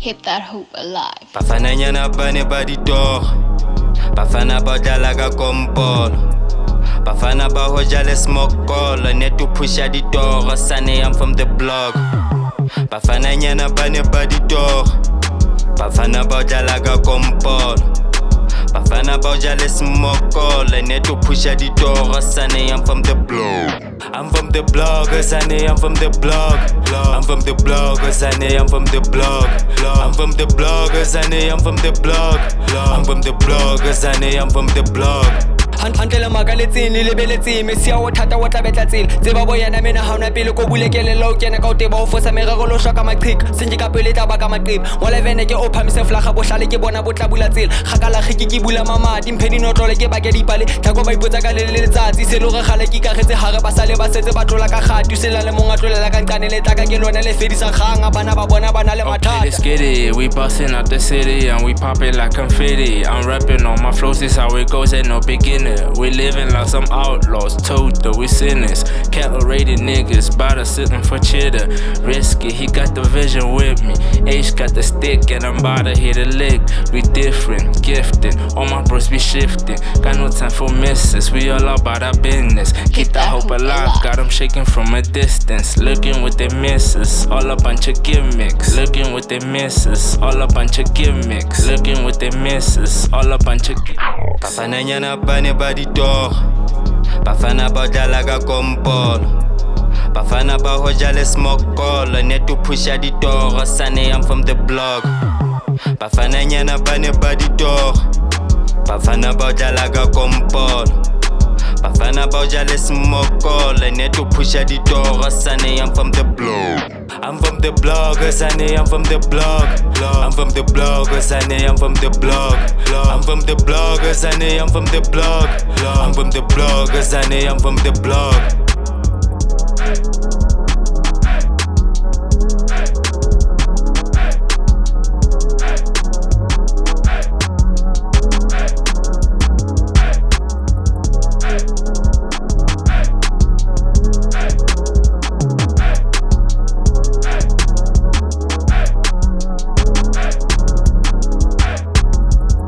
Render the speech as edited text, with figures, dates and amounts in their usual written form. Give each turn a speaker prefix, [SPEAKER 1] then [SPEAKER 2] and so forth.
[SPEAKER 1] Keep that hope alive.
[SPEAKER 2] Bafananyana bane ba ditoro, bafana ba dlala ka kompolo, bafana ba ho jale smokolo, need to push a ditoro, sane I'm from the block. Bafananyana bane ba ditoro, bafana ba dlala ka kompolo, bafana ba ho jale smokolo, need to push a ditoro, sane I'm from the block. I'm from the block, sane I'm from the block. I'm from the block, sane I'm from the block. I'm from the block, sane I'm from the block. I'm from the block, sane I'm from the block.
[SPEAKER 3] Hantle la magaletsing le lebeletsing me sia o thata o tla betla tsela tseba boyana mena ha ona pele ko bulekelela o kena ka o teba o fosa merero lo shaka maqhika senje ka pele taba ka maqeba mola vene ke o phamise flaga bohlale ke bona botla bula tsela khakala khiki ke bula mamadi mphedi notlole ke ba ke dipale thako ba ipotsa ka le letsatsi se lo re khale ke ka getse hare ba sale ba setse ba tlola ka khatu sela le monga tlolela ka nqane le taka ke lona le fedisa khanga bana ba bona bana le mathata.
[SPEAKER 4] Let's get it, we bustin' out the city and we pop it like confetti. I'm rapping on my flows, this how it goes, ain't no beginner. We living like some outlaws, told that we sinners. Cattle-rated niggas, bout to sitting for cheddar. Risky, he got the vision with me. H got the stick and I'm bout to hit a lick. We different, gifted, all my bros be shifting. Got no time for misses, we all about our business. Keep that hope alive, got them shaking from a distance. Looking with their misses, all a bunch of gimmicks. Looking with their misses, all a bunch of gimmicks. Looking with their misses, all a bunch of gimmicks.
[SPEAKER 2] Bafananyana bane ba ditoro, bafana ba dlala ka kompolo, bafana ba ho jale smokolo, need to push a ditoro, sane I'm from the block. Bafananyana bane ba ditoro, bafana ba dlala ka kompolo, bafana ba ho jale smokolo, need to push a ditoro, sane I'm from the block. I'm from the block, sane I'm from the block. I'm from the block, sane I'm from the block. I'm from the block, sane I'm from the block. I'm from the block, sane I'm from the block.